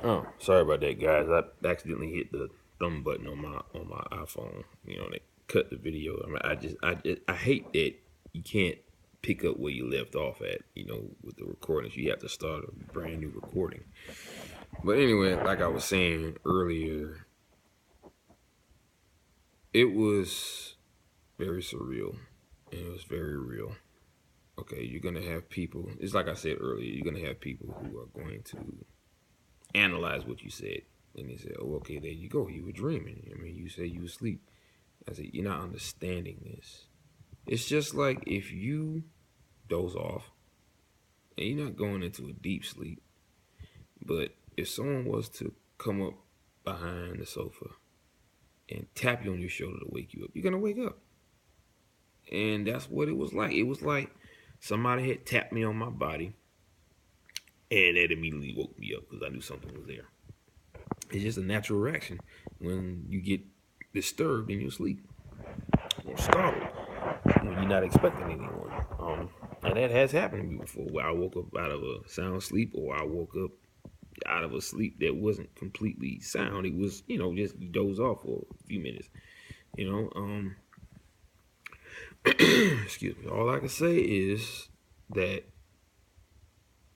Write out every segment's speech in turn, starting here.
Oh, sorry about that, guys. I accidentally hit the thumb button on my iPhone. They cut the video. I mean, I hate that you can't pick up where you left off at. With the recordings, you have to start a brand new recording. But anyway, like I was saying earlier, it was very surreal and it was very real. Okay, you're gonna have people. It's like I said earlier. You're gonna have people who are going to analyze what you said. And they say, oh, okay, there you go. You were dreaming. I mean, you said you were asleep. I said, you're not understanding this. It's just like if you doze off and you're not going into a deep sleep, but if someone was to come up behind the sofa and tap you on your shoulder to wake you up, you're going to wake up. And that's what it was like. It was like somebody had tapped me on my body and it immediately woke me up because I knew something was there. It's just a natural reaction when you get disturbed in your sleep or startled when you're not expecting anyone. And that has happened to me before, where I woke up out of a sound sleep, or I woke up out of a sleep that wasn't completely sound. It was, just you doze off for a few minutes. You know, um, excuse me. All I can say is that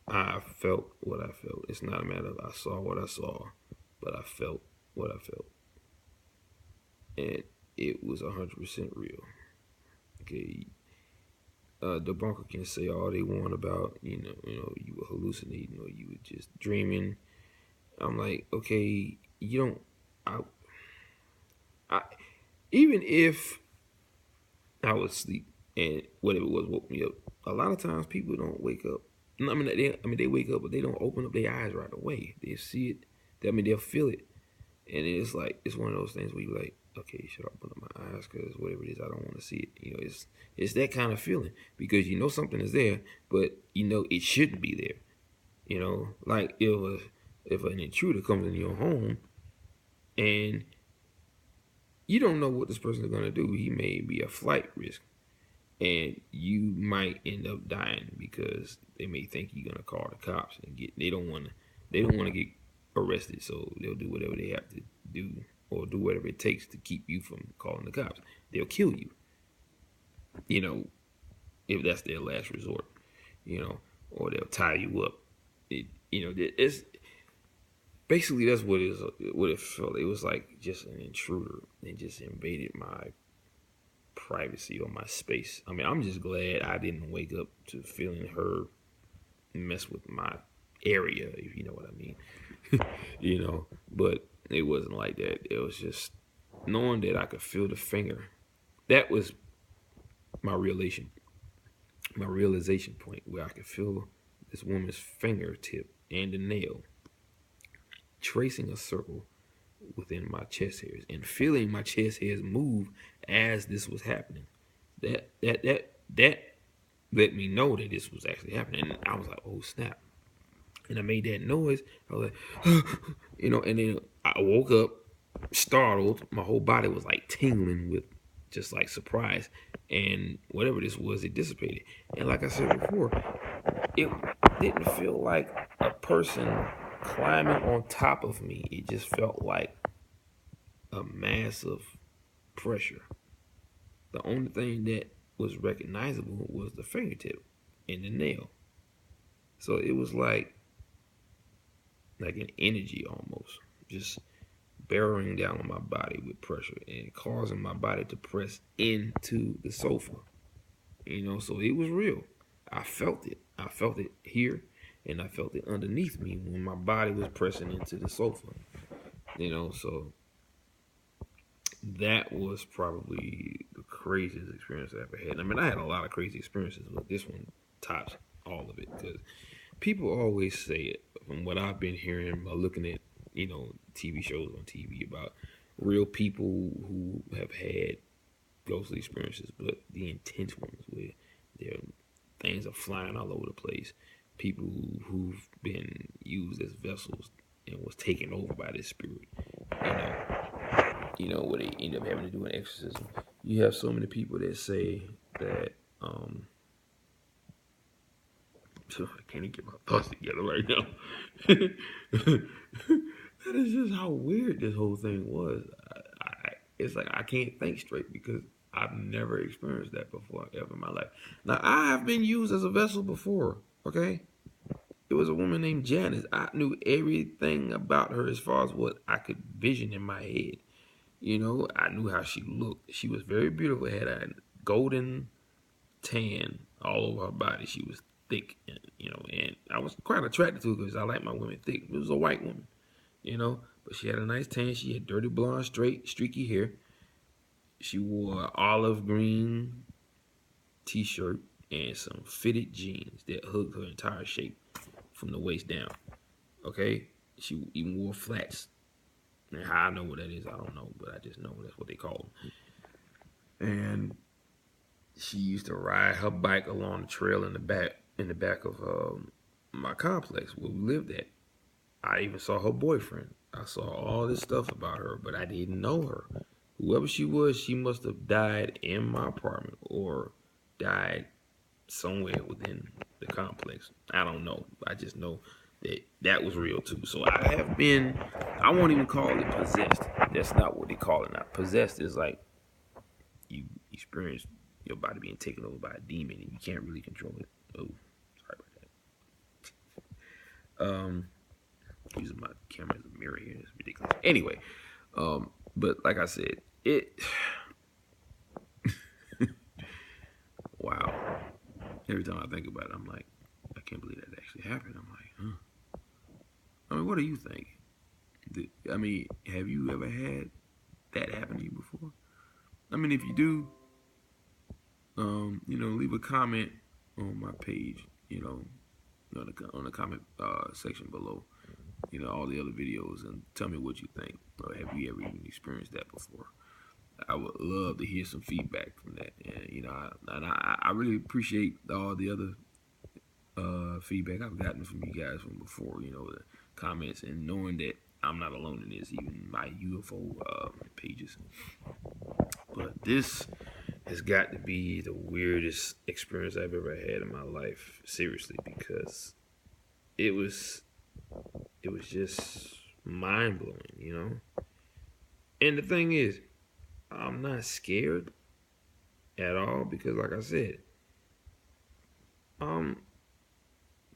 I felt what I felt. It's not a matter of I saw what I saw, but I felt what I felt, and it was 100% real. Okay, the bunker can say all they want about you were hallucinating or you were just dreaming. I'm like, okay, you don't. I, I even if I was asleep and whatever it was woke me up. A lot of times people don't wake up. They wake up, but they don't open up their eyes right away. They see it. They'll feel it, and it's like it's one of those things where you like, okay, should I open up my eyes? Because whatever it is, I don't want to see it. It's that kind of feeling because something is there, but it shouldn't be there. Like if an intruder comes into your home and you don't know what this person is gonna do. He may be a flight risk, and you might end up dying because they may think you're gonna call the cops and get. They don't want to get arrested, so they'll do whatever they have to do or do whatever it takes to keep you from calling the cops. They'll kill you. You know, if that's their last resort. Or they'll tie you up. It's basically that's what it felt. It was like just an intruder and just invaded my privacy or my space. I mean, I'm just glad I didn't wake up to feeling her mess with my area, if you know what I mean. But it wasn't like that. It was just knowing that I could feel the finger. That was my realization, my realization point where I could feel this woman's fingertip and the nail tracing a circle within my chest hairs and feeling my chest hairs move as this was happening. That let me know that this was actually happening. And I was like, oh snap. And I made that noise. I was like, and then I woke up startled. My whole body was like tingling with just like surprise. And whatever this was, it dissipated. And like I said before, it didn't feel like a person climbing on top of me. It just felt like a massive pressure. The only thing that was recognizable was the fingertip and the nail. So it was like an energy almost, just bearing down on my body with pressure and causing my body to press into the sofa. So it was real. I felt it. I felt it here and I felt it underneath me when my body was pressing into the sofa. So that was probably the craziest experience I ever had. I mean, I had a lot of crazy experiences, but this one tops all of it because people always say it. From what I've been hearing by looking at, TV shows on TV about real people who have had ghostly experiences, but the intense ones where their things are flying all over the place. People who've been used as vessels and was taken over by this spirit. You know, where they end up having to do an exorcism. You have so many people that say that I can't even get my thoughts together right now. That is just how weird this whole thing was. It's like I can't think straight because I've never experienced that before ever in my life. Now I have been used as a vessel before. Okay, it was a woman named Janice. I knew everything about her as far as what I could vision in my head. You know, I knew how she looked. She was very beautiful. Had a golden tan all over her body. She was thick, and I was quite attracted to her because I like my women thick. It was a white woman, but she had a nice tan. She had dirty blonde, straight, streaky hair. She wore an olive green t-shirt and some fitted jeans that hugged her entire shape from the waist down. Okay, she even wore flats. And how I know what that is, I don't know, but I just know that's what they call them. And she used to ride her bike along the trail in the back of my complex where we lived at. I even saw her boyfriend. I saw all this stuff about her, but I didn't know her. Whoever she was, she must have died in my apartment or died somewhere within the complex. I don't know. I just know that was real too. So I won't even call it possessed. That's not what they call it now. Possessed is like you experience your body being taken over by a demon and you can't really control it. Oh, sorry about that. Using my camera as a mirror here is ridiculous. Anyway, but like I said, it wow. Every time I think about it, I'm like, I can't believe that actually happened. I'm like, huh. I mean, what do you think? Have you ever had that happen to you before? I mean, if you do, leave a comment on my page, on the comment section below, all the other videos, and tell me what you think. Or have you ever even experienced that before? I would love to hear some feedback from that. And, I really appreciate all the other feedback I've gotten from you guys from before, the comments, and knowing that I'm not alone in this, even my UFO pages. But this has got to be the weirdest experience I've ever had in my life, seriously, because it was just mind blowing, And the thing is, I'm not scared at all because, like I said, I'm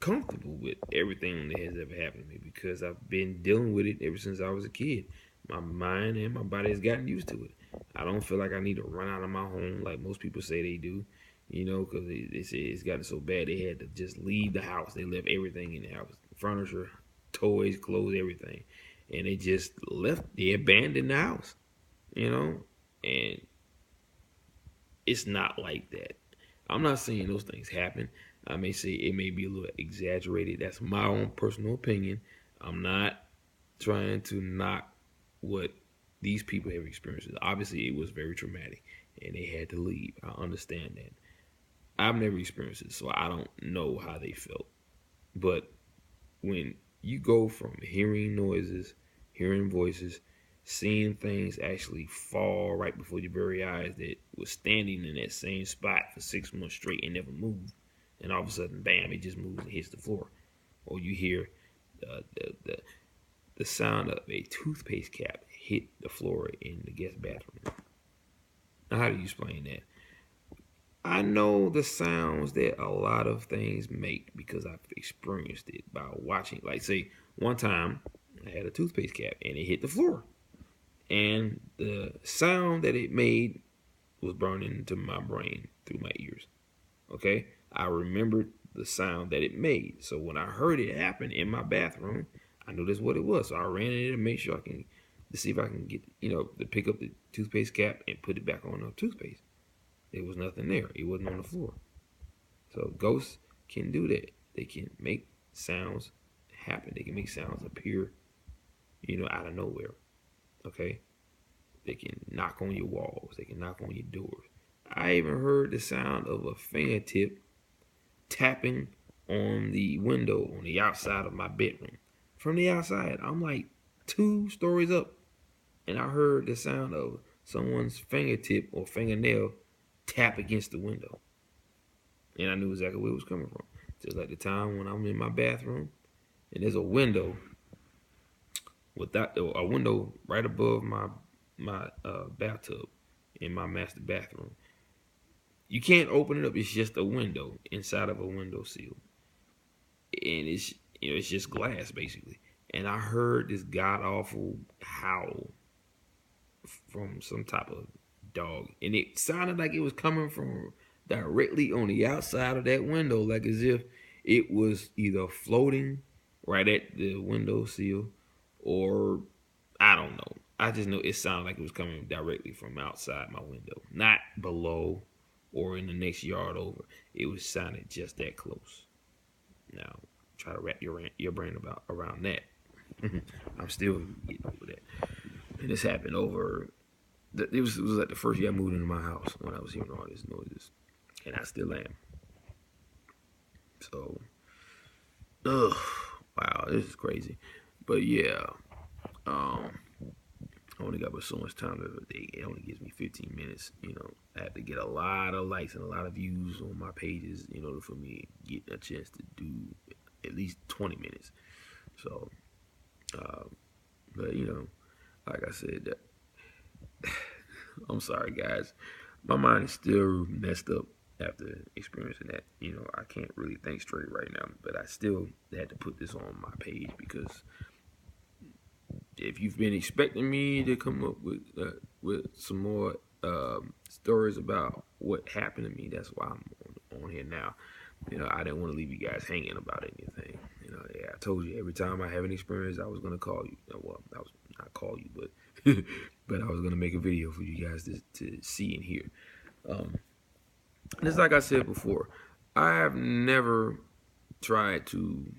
comfortable with everything that has ever happened to me because I've been dealing with it ever since I was a kid. My mind and my body has gotten used to it. I don't feel like I need to run out of my home like most people say they do, because they say it's gotten so bad they had to just leave the house. They left everything in the house, furniture, toys, clothes, everything, and they just left. They abandoned the house, and it's not like that. I'm not saying those things happen. I may say it may be a little exaggerated. That's my own personal opinion. I'm not trying to knock what these people have experienced. Obviously, it was very traumatic and they had to leave. I understand that. I've never experienced it, so I don't know how they felt. But when you go from hearing noises, hearing voices, seeing things actually fall right before your very eyes that was standing in that same spot for 6 months straight and never moved, and all of a sudden, bam, it just moves and hits the floor. Or you hear the sound of a toothpaste cap hit the floor in the guest bathroom. Now, how do you explain that? I know the sounds that a lot of things make because I've experienced it by watching. Like, say, one time I had a toothpaste cap and it hit the floor. And the sound that it made was burning into my brain through my ears. Okay? I remembered the sound that it made. So when I heard it happen in my bathroom, I knew that's what it was. So I ran in there to make sure to see if I can get, to pick up the toothpaste cap and put it back on the toothpaste. There was nothing there. It wasn't on the floor. So ghosts can do that. They can make sounds happen. They can make sounds appear, out of nowhere. Okay? They can knock on your walls. They can knock on your doors. I even heard the sound of a fingertip tapping on the window on the outside of my bedroom. From the outside, I'm like 2 stories up, and I heard the sound of someone's fingertip or fingernail tap against the window. And I knew exactly where it was coming from. Just like the time when I'm in my bathroom and there's a window without a window right above my bathtub in my master bathroom. You can't open it up. It's just a window inside of a window sill, and it's just glass basically. And I heard this god awful howl from some type of dog, and it sounded like it was coming from directly on the outside of that window, like as if it was either floating right at the window sill, or I don't know. I just know it sounded like it was coming directly from outside my window, not below or in the next yard over. It was sounding just that close. Now, try to wrap your brain about around that. I'm still getting over that. And this happened over. It was like the first year I moved into my house when I was hearing all these noises, and I still am. So, ugh, wow, this is crazy. But yeah, I only got but so much time every day. It only gives me 15 minutes. I have to get a lot of likes and a lot of views on my pages in order for me to get a chance to do at least 20 minutes. So, but like I said, I'm sorry, guys. My mind is still messed up after experiencing that. I can't really think straight right now, but I still had to put this on my page because if you've been expecting me to come up with some more stories about what happened to me, that's why I'm on here now. I didn't want to leave you guys hanging about anything. I told you every time I have an experience, I was gonna call you. Well, I was not call you, but but I was gonna make a video for you guys to see and hear. Just like I said before, I have never tried to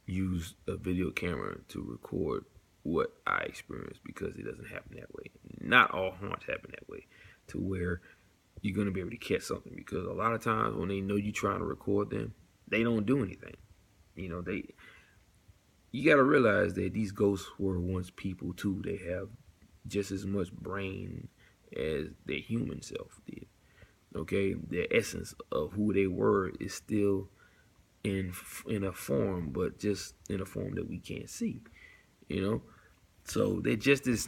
use a video camera to record what I experience because it doesn't happen that way. Not all haunts happen that way, to where you're gonna be able to catch something, because a lot of times when they know you're trying to record them, they don't do anything. You got to realize that these ghosts were once people too. They have just as much brain as their human self did. Okay, their essence of who they were is still in a form, but just in a form that we can't see. So they're just as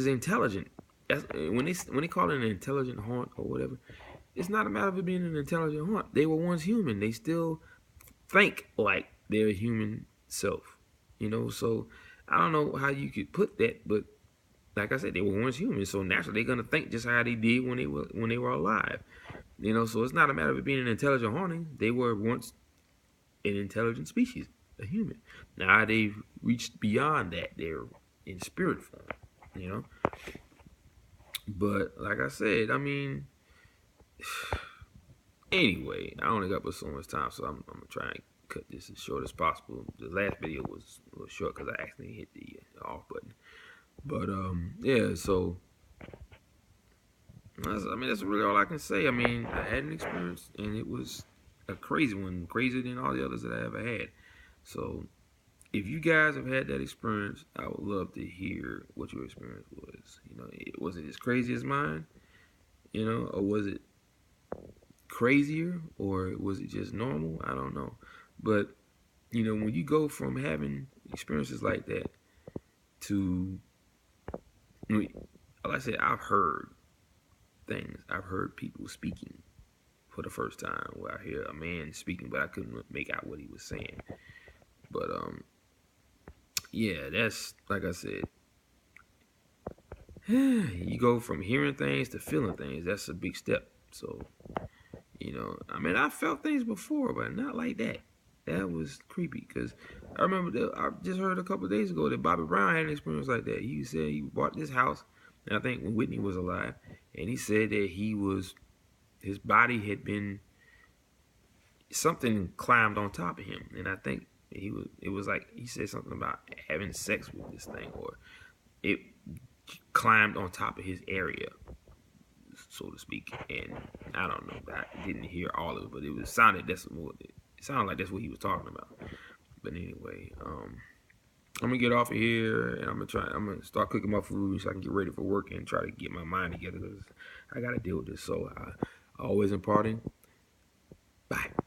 intelligent. When they call it an intelligent haunt or whatever, it's not a matter of it being an intelligent haunt. They were once human. They still think like their human self. So I don't know how you could put that, but like I said, they were once human, so naturally they're gonna think just how they did when they were alive. So it's not a matter of it being an intelligent haunting. They were once an intelligent species, a human. Now they've reached beyond that. They're in spirit form. But like I said, anyway, I only got but so much time, so I'm gonna try and cut this as short as possible. The last video was a little short because I accidentally hit the off button. But yeah, so that's really all I can say. I had an experience, and it was a crazy one, crazier than all the others that I ever had. So if you guys have had that experience, I would love to hear what your experience was. Was it as crazy as mine? Or was it crazier, or was it just normal? I don't know. But when you go from having experiences like that to, like I said, I've heard things. I've heard people speaking for the first time, where I hear a man speaking, but I couldn't make out what he was saying. But yeah, that's, like I said, you go from hearing things to feeling things. That's a big step. So I felt things before, but not like that. That was creepy, because I remember I just heard a couple of days ago that Bobby Brown had an experience like that. He said he bought this house, and I think when Whitney was alive, and he said that his body had been, something climbed on top of him, and I think it was like he said something about having sex with this thing, or it climbed on top of his area, so to speak. And I don't know, I didn't hear all of it, but it sounded like that's what he was talking about. But anyway, I'm gonna get off of here, and I'm gonna start cooking my food so I can get ready for work and try to get my mind together, because I gotta deal with this. So I always imparting Bye.